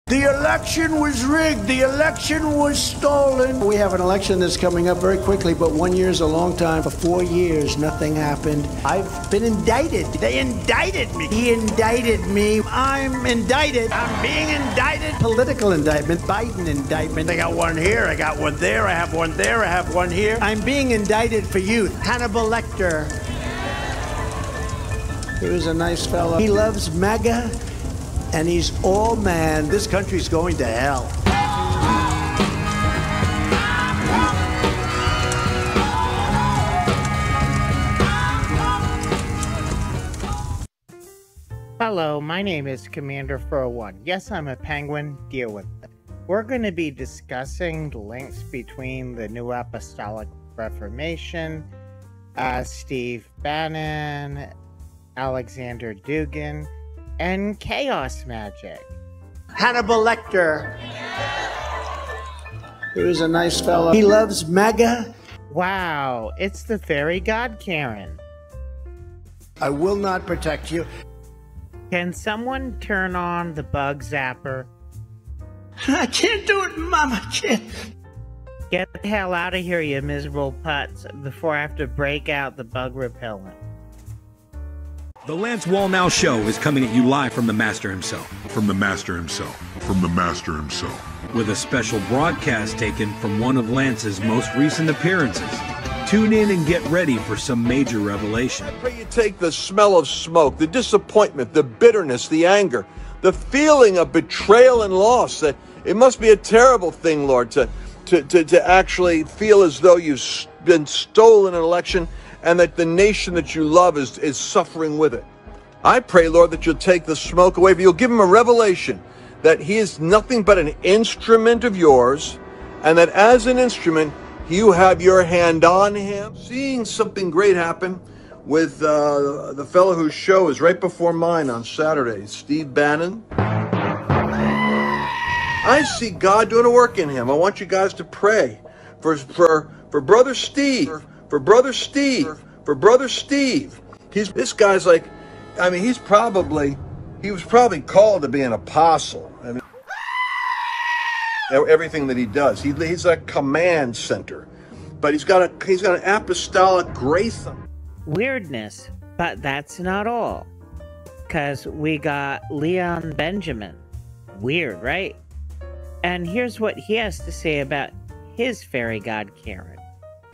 The election was rigged. The election was stolen. We have an election that's coming up very quickly, but 1 year is a long time. For 4 years, nothing happened. I've been indicted. They indicted me. He indicted me. I'm indicted. I'm being indicted. Political indictment. Biden indictment. I got one here. I got one there. I have one there. I have one here. I'm being indicted for youth. Hannibal Lecter. He was a nice fellow. He loves MAGA. And he's all man. This country's going to hell. Hello, my name is Commander 401. Yes, I'm a penguin. Deal with it. We're going to be discussing the links between the New Apostolic Reformation, Steve Bannon, Alexander Dugin, and chaos magic. Hannibal Lecter. He was a nice fellow. He loves MAGA. Wow, it's the fairy god Karen. I will not protect you. Can someone turn on the bug zapper? I can't do it, Mom. I can't. Get the hell out of here, you miserable putz, before I have to break out the bug repellent. The Lance Wallnau Show is coming at you live from the Master himself. From the Master himself. From the Master himself. With a special broadcast taken from one of Lance's most recent appearances. Tune in and get ready for some major revelation. I pray you take the smell of smoke, the disappointment, the bitterness, the anger, the feeling of betrayal and loss. That it must be a terrible thing, Lord, to actually feel as though you've been stolen an election and that the nation that you love is suffering with it. I pray, Lord, that you'll take the smoke away, but you'll give him a revelation that he is nothing but an instrument of yours, and that as an instrument, you have your hand on him. Seeing something great happen with the fellow whose show is right before mine on Saturday, Steve Bannon. I see God doing a work in him. I want you guys to pray for Brother Steve. For Brother Steve. This guy's like, I mean, he was probably called to be an apostle. I mean, everything that he does, he's a command center, but he's got an apostolic grace on him. Weirdness, but that's not all. Because we got Leon Benjamin. Weird, right? And here's what he has to say about his fairy god Karen.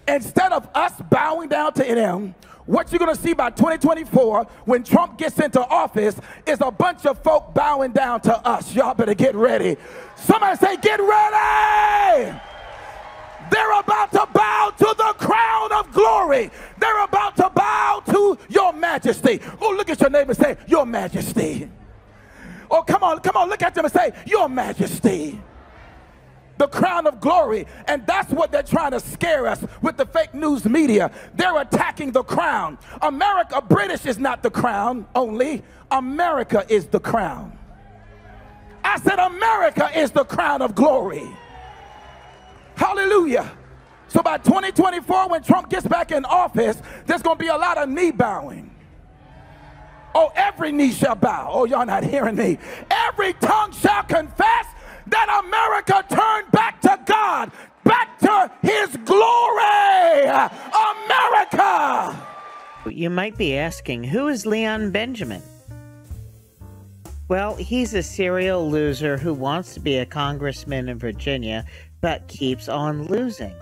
Instead of us bowing down to them, what you're going to see by 2024 when Trump gets into office is a bunch of folk bowing down to us. Y'all better get ready. Somebody say, get ready! They're about to bow to the crown of glory. They're about to bow to your majesty. Oh, look at your neighbor and say, your majesty. Oh, come on, look at them and say, your majesty. The crown of glory. And that's what they're trying to scare us with the fake news media. They're attacking the crown. America, British is not the crown only. America is the crown. I said America is the crown of glory. Hallelujah. So by 2024, when Trump gets back in office, there's going to be a lot of knee bowing. Oh, every knee shall bow. Oh, y'all not hearing me. Every tongue shall confess that America turned back to God, back to his glory. America. You might be asking, who is Leon Benjamin? Well, he's a serial loser who wants to be a congressman in Virginia, but keeps on losing.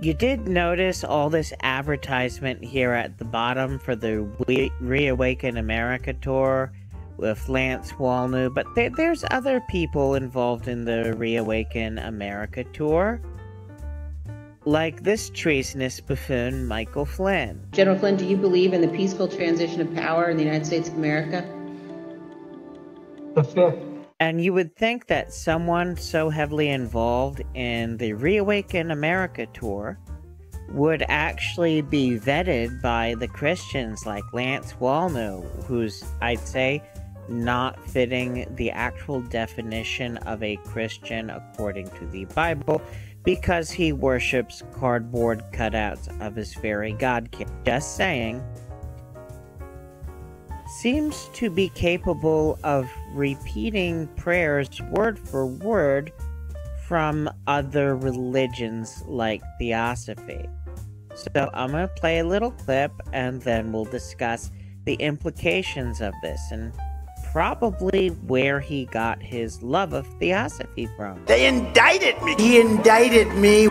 You did notice all this advertisement here at the bottom for the Reawaken America tour with Lance Wallnau, but there's other people involved in the Reawaken America tour, like this treasonous buffoon Michael Flynn. General Flynn, do you believe in the peaceful transition of power in the United States of America? And you would think that someone so heavily involved in the Reawaken America tour would actually be vetted by the Christians like Lance Wallnau, who's, I'd say, not fitting the actual definition of a Christian according to the Bible, because he worships cardboard cutouts of his fairy god. Just saying. seems to be capable of repeating prayers word for word from other religions like Theosophy. So I'm going to play a little clip and then we'll discuss the implications of this and probably where he got his love of Theosophy from. They indicted me. He indicted me.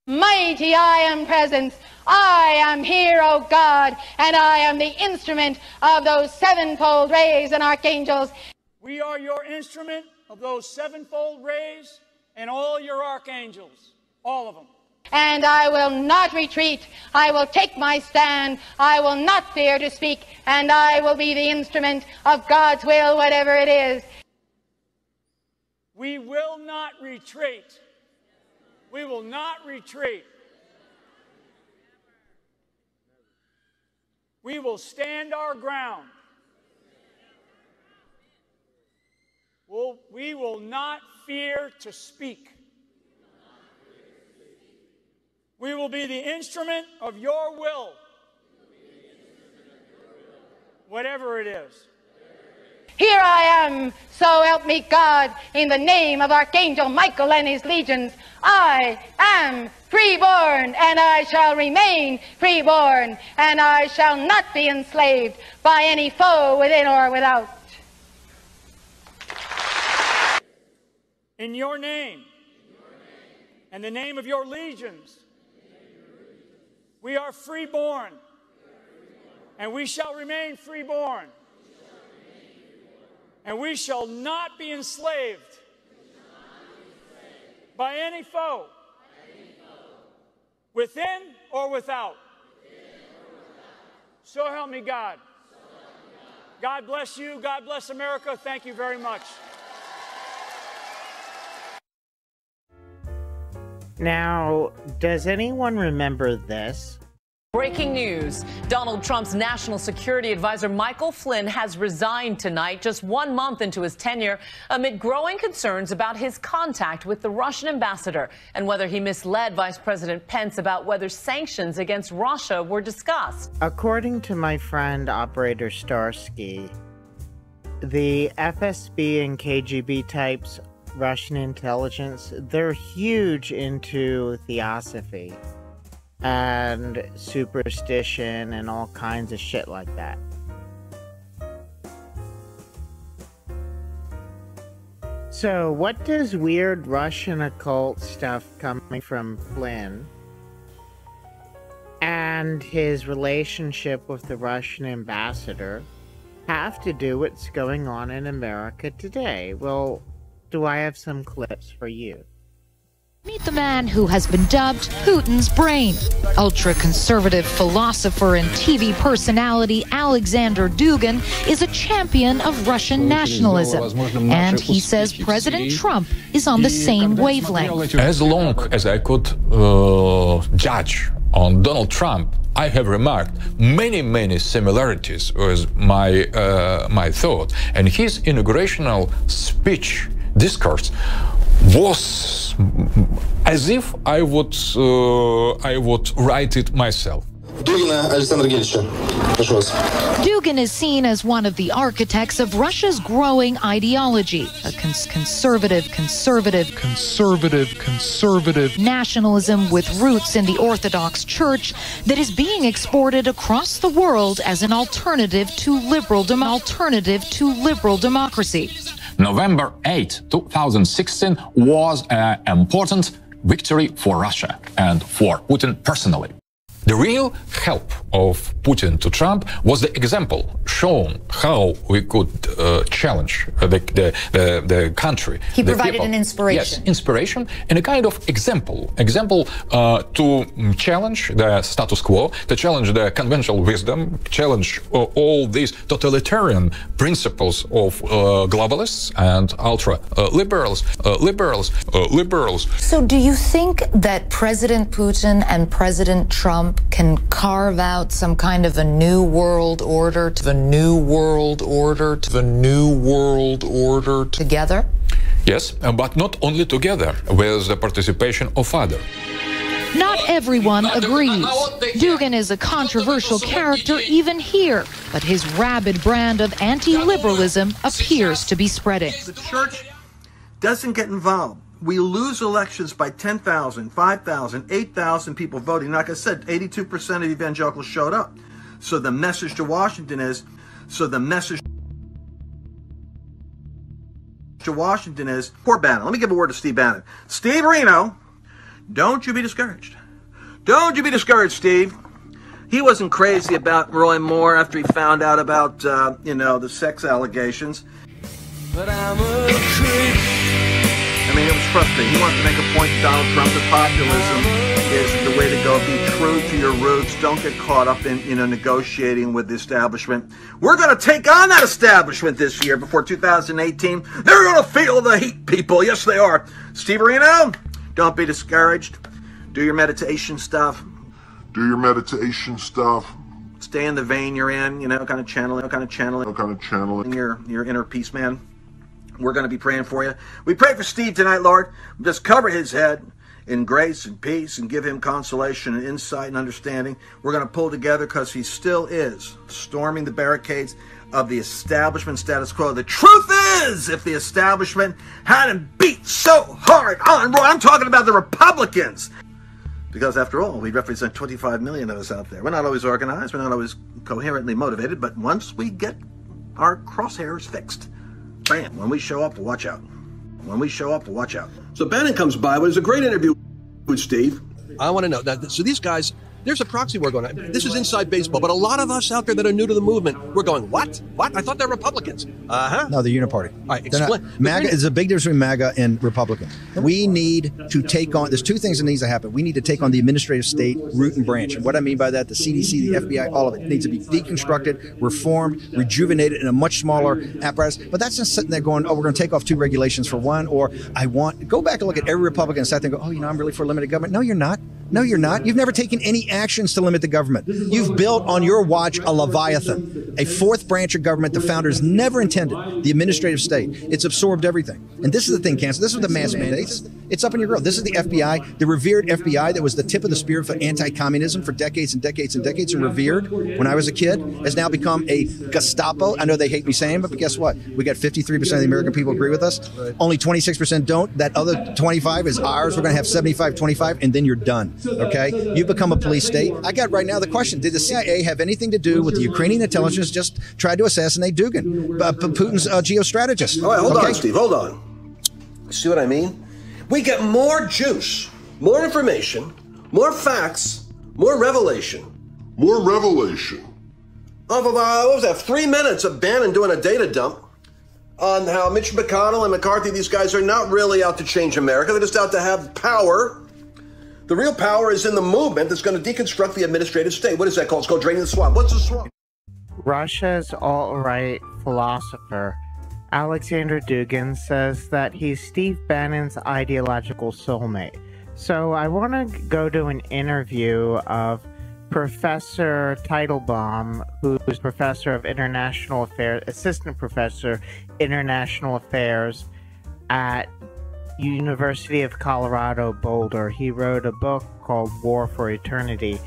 Mighty I am present. I am here, O God, and I am the instrument of those sevenfold rays and archangels. We are your instrument of those sevenfold rays and all your archangels, all of them. And I will not retreat. I will take my stand. I will not fear to speak, and I will be the instrument of God's will, whatever it is. We will not retreat. We will not retreat. We will stand our ground. We will not fear to speak. We will be the instrument of your will, whatever it is. Here I am, so help me God, in the name of Archangel Michael and his legions. I am freeborn, and I shall remain freeborn, and I shall not be enslaved by any foe within or without. In your name, and the name of your legions, we are freeborn, and we shall remain freeborn, and we shall not be enslaved by any foe, within or without. So help me God. God bless you. God bless America. Thank you very much. Now, does anyone remember this? Breaking news. Donald Trump's national security advisor Michael Flynn has resigned tonight, just 1 month into his tenure, amid growing concerns about his contact with the Russian ambassador and whether he misled Vice President Pence about whether sanctions against Russia were discussed. According to my friend Operator Starsky, the FSB and KGB types, Russian intelligence, they're huge into Theosophy and superstition and all kinds of shit like that. So what does weird Russian occult stuff coming from Flynn and his relationship with the Russian ambassador have to do with what's going on in America today? Well, do I have some clips for you? Meet the man who has been dubbed Putin's brain. Ultra-conservative philosopher and TV personality Alexander Dugin is a champion of Russian nationalism. And he says President Trump is on the same wavelength. As long as I could judge on Donald Trump, I have remarked many similarities with my thought. And his inaugurational speech, discourse, was as if I would write it myself. Dugin is seen as one of the architects of Russia's growing ideology, a conservative nationalism with roots in the Orthodox Church that is being exported across the world as an alternative to liberal democracy. November 8, 2016 was an important victory for Russia and for Putin personally. The real help of Putin to Trump was the example shown how we could challenge the country. He provided an inspiration. Yes, inspiration and a kind of example to challenge the status quo, to challenge the conventional wisdom, challenge all these totalitarian principles of globalists and ultra-liberals. So do you think that President Putin and President Trump can carve out some kind of a new world order together? Yes, but not only together, with the participation of others. Not everyone agrees. Dugin is a controversial character even here, but his rabid brand of anti-liberalism appears to be spreading. The church doesn't get involved. We lose elections by 10,000, 5,000, 8,000 people voting. Like I said, 82% of evangelicals showed up. So the message to Washington is, poor Bannon. Let me give a word to Steve Bannon. Steve Reno, don't you be discouraged. Don't you be discouraged, Steve. He wasn't crazy about Roy Moore after he found out about, the sex allegations. But I'm a creep. I mean, it was frustrating. He wanted to make a point to Donald Trump that populism is the way to go. Be true to your roots. Don't get caught up in, negotiating with the establishment. We're going to take on that establishment this year before 2018. They're going to feel the heat, people. Yes, they are. Steve Reno, don't be discouraged. Do your meditation stuff. Stay in the vein you're in, kind of channeling your inner peace, man. We're going to be praying for you. We pray for Steve tonight, Lord. Just cover his head in grace and peace and give him consolation and insight and understanding. We're going to pull together because he still is storming the barricades of the establishment status quo. The truth is, if the establishment hadn't beat so hard on Roy, I'm talking about the Republicans, because after all, we represent 25 million of us out there. We're not always organized. We're not always coherently motivated. But once we get our crosshairs fixed, bam, when we show up, watch out. So Bannon comes by. It was a great interview with Steve. I want to know that. So these guys, there's a proxy war going on. This is inside baseball, but a lot of us out there that are new to the movement, we're going, what? I thought they're Republicans. No, they're uniparty. All right, explain. MAGA is a big difference between MAGA and Republican. We need to take on, there's two things that needs to happen. We need to take on the administrative state, root and branch. And what I mean by that, the CDC, the FBI, all of it needs to be deconstructed, reformed, rejuvenated in a much smaller apparatus. But that's just sitting there going, oh, we're going to take off 2 regulations for one, or go back and look at every Republican and sit there and go, oh, I'm really for limited government. No, you're not. No, you're not. You've never taken any actions to limit the government. You've built on your watch a Leviathan, a 4th branch of government the founders never intended, the administrative state. It's absorbed everything. And this is the thing, Cancer. This is the mass mandates. It's up in your grill. This is the FBI, the revered FBI that was the tip of the spear for anti-communism for decades and decades and decades, and revered when I was a kid, has now become a Gestapo. I know they hate me saying, but guess what? We got 53% of the American people agree with us. Only 26% don't. That other 25 is ours. We're going to have 75-25, and then you're done. Okay? You become a police state. I got right now the question, did the CIA have anything to do with the Ukrainian intelligence just tried to assassinate Dugin, Putin's geostrategist? All right, hold on, Steve, hold on. See what I mean? We get more juice, more information, more facts, more revelation. More revelation. What was that, 3 minutes of Bannon doing a data dump on how Mitch McConnell and McCarthy, these guys are not really out to change America. They're just out to have power. The real power is in the movement that's going to deconstruct the administrative state. What is that called? It's called draining the swamp. What's the swamp? Russia's alt-right philosopher Alexander Dugin says that he's Steve Bannon's ideological soulmate. So I want to go to an interview of Professor Teitelbaum, who's professor of international affairs, assistant professor international affairs at University of Colorado Boulder. He wrote a book called War for Eternity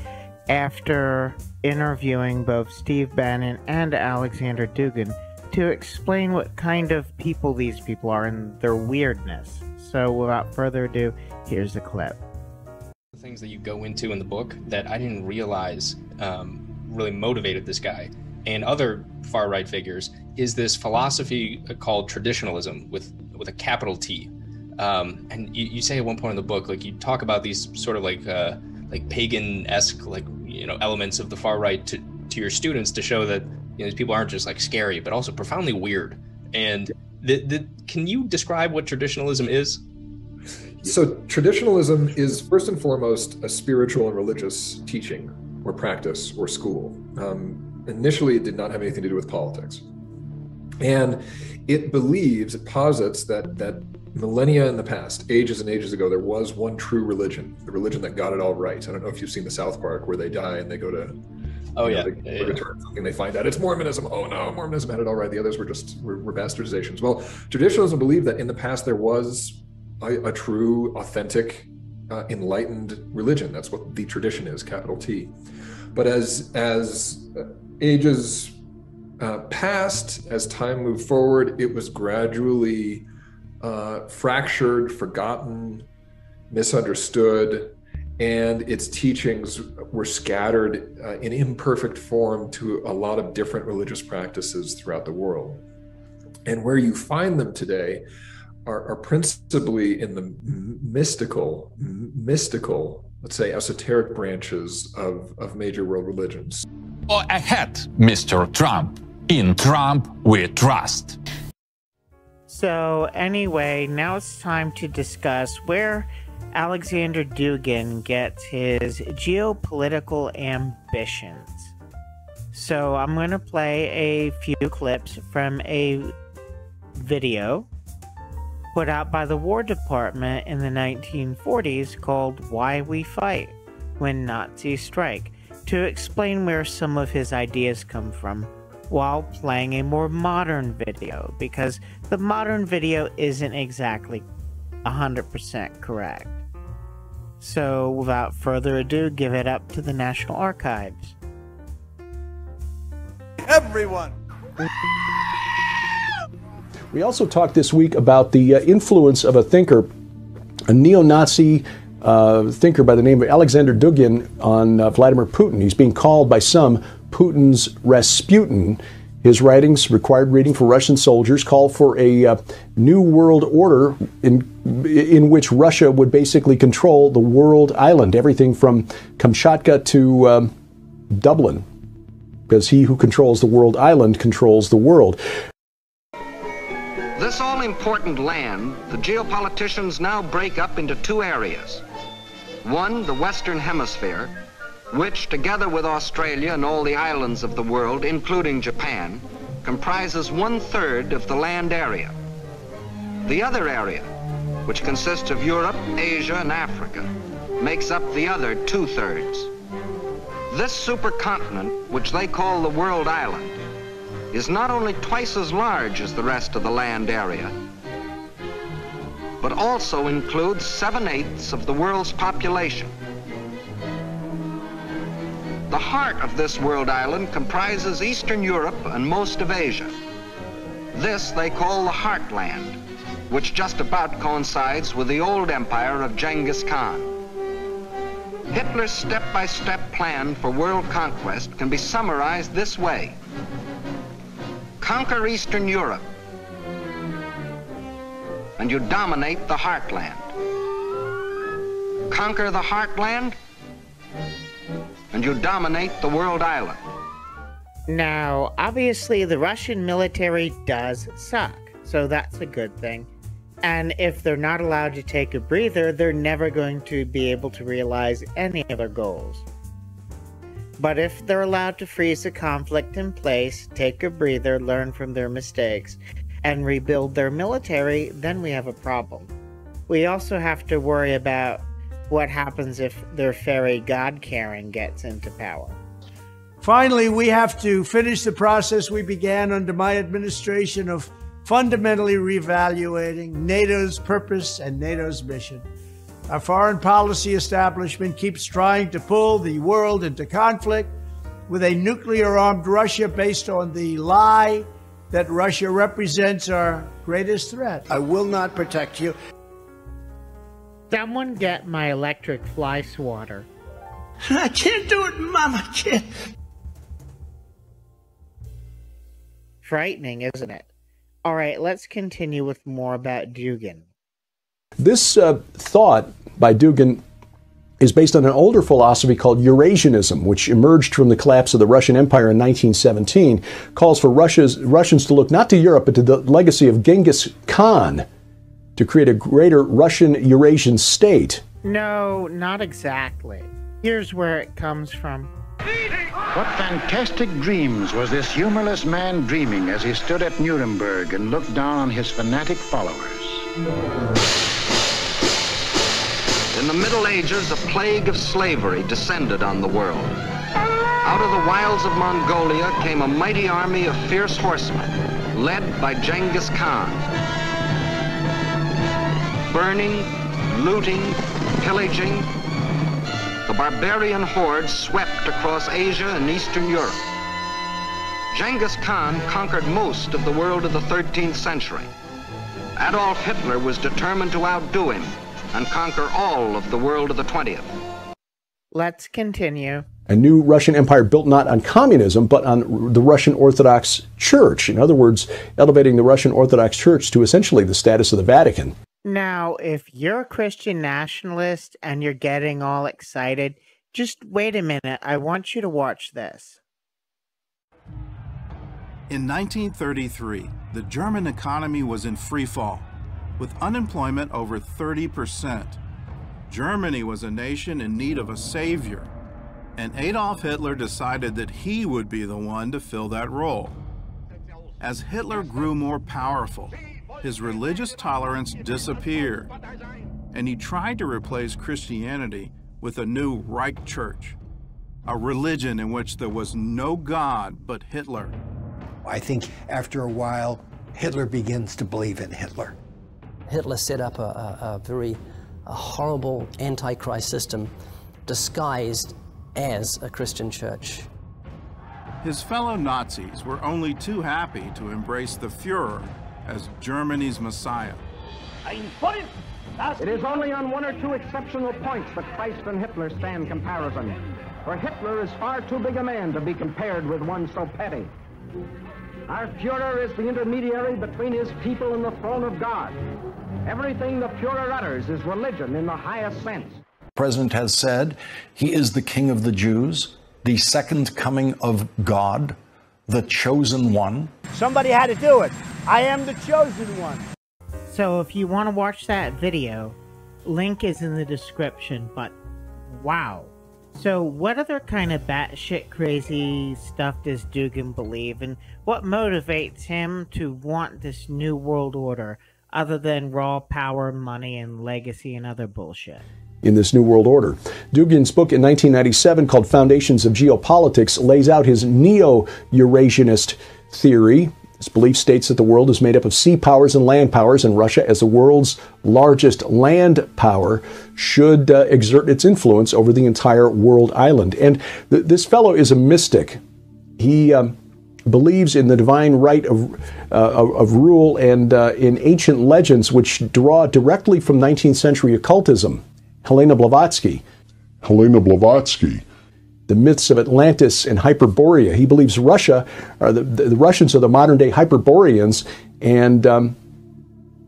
after interviewing both Steve Bannon and Alexander Dugin to explain what kind of people these people are and their weirdness. So without further ado, here's a clip. The things that you go into in the book that I didn't realize really motivated this guy and other far-right figures is this philosophy called traditionalism with a capital T. And you say at one point in the book, like, you talk about these sort of like pagan-esque, elements of the far right to your students to show that these people aren't just like scary, but also profoundly weird. And can you describe what traditionalism is? So traditionalism is first and foremost a spiritual and religious teaching or practice or school. Initially, it did not have anything to do with politics. And it posits that millennia in the past, ages and ages ago, there was one true religion, the religion that got it all right. I don't know if you've seen the South Park where they die and they go to they return something, they find out it's Mormonism. Oh no, Mormonism had it all right. The others were bastardizations. Well, traditionalism believed that in the past there was a true, authentic enlightened religion. That's what the tradition is, capital T. But as ages passed, as time moved forward, it was gradually fractured, forgotten, misunderstood, and its teachings were scattered in imperfect form to a lot of different religious practices throughout the world. And where you find them today are principally in the mystical, let's say esoteric branches of major world religions. Go ahead, Mr. Trump. In Trump we trust. So anyway, now it's time to discuss where Alexander Dugin gets his geopolitical ambitions. So I'm going to play a few clips from a video put out by the War Department in the 1940s called Why We Fight When Nazis Strike, to explain where some of his ideas come from, while playing a more modern video, because the modern video isn't exactly 100% correct. So without further ado, give it up to the National Archives. Everyone! We also talked this week about the influence of a thinker, a neo-Nazi thinker by the name of Alexander Dugin, on Vladimir Putin. He's being called by some Putin's Rasputin. His writings, required reading for Russian soldiers, call for a new world order in which Russia would basically control the world island, everything from Kamchatka to Dublin, because he who controls the world island controls the world. This all-important land, the geopoliticians now break up into two areas. One, the Western Hemisphere, which, together with Australia and all the islands of the world, including Japan, comprises 1/3 of the land area. The other area, which consists of Europe, Asia, and Africa, makes up the other 2/3. This supercontinent, which they call the world island, is not only twice as large as the rest of the land area, but also includes 7/8 of the world's population. The heart of this world island comprises Eastern Europe and most of Asia. This they call the Heartland, which just about coincides with the old empire of Genghis Khan. Hitler's step-by-step plan for world conquest can be summarized this way. Conquer Eastern Europe, and you dominate the Heartland. Conquer the Heartland, and you dominate the world island. Now, obviously the Russian military does suck, so that's a good thing. And if they're not allowed to take a breather, they're never going to be able to realize any of their goals. But if they're allowed to freeze the conflict in place, take a breather, learn from their mistakes, and rebuild their military, then we have a problem. We also have to worry about what happens if their fairy god Karen gets into power. Finally, we have to finish the process we began under my administration of fundamentally reevaluating NATO's purpose and NATO's mission. Our foreign policy establishment keeps trying to pull the world into conflict with a nuclear-armed Russia based on the lie that Russia represents our greatest threat. I will not protect you. Someone get my electric fly swatter. I can't do it, Mom. I can't. Frightening, isn't it? All right, let's continue with more about Dugin. This thought by Dugin is based on an older philosophy called Eurasianism, which emerged from the collapse of the Russian Empire in 1917, calls for Russians to look not to Europe, but to the legacy of Genghis Khan to create a greater Russian Eurasian state. No, not exactly. Here's where it comes from. What fantastic dreams was this humorless man dreaming as he stood at Nuremberg and looked down on his fanatic followers? In the Middle Ages, a plague of slavery descended on the world. Out of the wilds of Mongolia came a mighty army of fierce horsemen, led by Genghis Khan. Burning, looting, pillaging. The barbarian hordes swept across Asia and Eastern Europe. Genghis Khan conquered most of the world of the 13th century. Adolf Hitler was determined to outdo him and conquer all of the world of the 20th. Let's continue. A new Russian empire built not on communism, but on the Russian Orthodox Church. In other words, elevating the Russian Orthodox Church to essentially the status of the Vatican. Now, if you're a Christian nationalist and you're getting all excited, just wait a minute. I want you to watch this. In 1933, the German economy was in free fall, with unemployment over 30%. Germany was a nation in need of a savior, and Adolf Hitler decided that he would be the one to fill that role. As Hitler grew more powerful, his religious tolerance disappeared, and he tried to replace Christianity with a new Reich Church, a religion in which there was no God but Hitler. I think after a while, Hitler begins to believe in Hitler. Hitler set up a very horrible antichrist system disguised as a Christian church. His fellow Nazis were only too happy to embrace the Führer as Germany's Messiah. It is only on one or two exceptional points that Christ and Hitler stand comparison. For Hitler is far too big a man to be compared with one so petty. Our Führer is the intermediary between his people and the throne of God. Everything the Führer utters is religion in the highest sense. The president has said he is the king of the Jews, the second coming of God, the chosen one. Somebody had to do it. I am the chosen one. So if you want to watch that video, link is in the description, but wow. So what other kind of batshit crazy stuff does Dugin believe, and what motivates him to want this new world order other than raw power, money, and legacy and other bullshit? In this new world order, Dugin's book in 1997 called Foundations of Geopolitics lays out his neo-Eurasianist theory. His belief states that the world is made up of sea powers and land powers, and Russia, as the world's largest land power, should exert its influence over the entire world island. And this fellow is a mystic. He believes in the divine right of rule and in ancient legends which draw directly from 19th century occultism. Helena Blavatsky. The myths of Atlantis and Hyperborea. He believes Russia, or the Russians are the modern-day Hyperboreans, and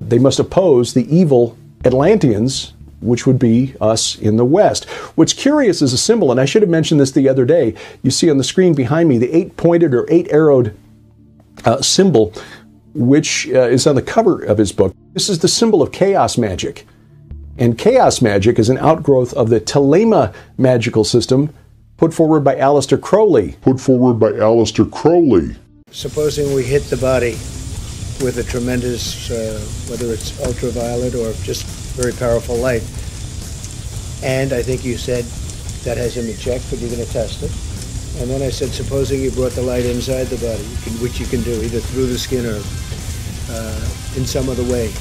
they must oppose the evil Atlanteans, which would be us in the West. What's curious is a symbol, and I should have mentioned this the other day. You see on the screen behind me the 8-pointed or 8-arrowed symbol, which is on the cover of his book. This is the symbol of chaos magic. And chaos magic is an outgrowth of the Thelema magical system put forward by Aleister Crowley. Supposing we hit the body with a tremendous, whether it's ultraviolet or just very powerful light, and I think you said that has him in check, but you're going to test it. And then I said, supposing you brought the light inside the body, which you can do either through the skin or in some other way.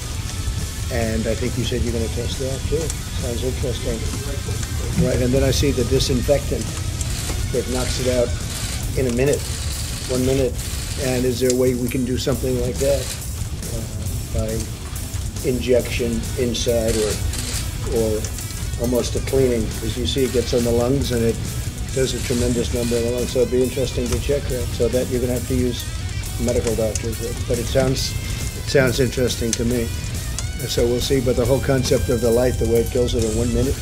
And I think you said you're going to test that too. Sounds interesting. Right, and then I see the disinfectant that knocks it out in a minute, 1 minute. And is there a way we can do something like that by injection inside or almost a cleaning? Because you see it gets on the lungs and it does a tremendous number of the lungs. So it'd be interesting to check that. So that you're going to have to use medical doctors. But it sounds interesting to me. So we'll see. But the whole concept of the light, the way it kills it in 1 minute,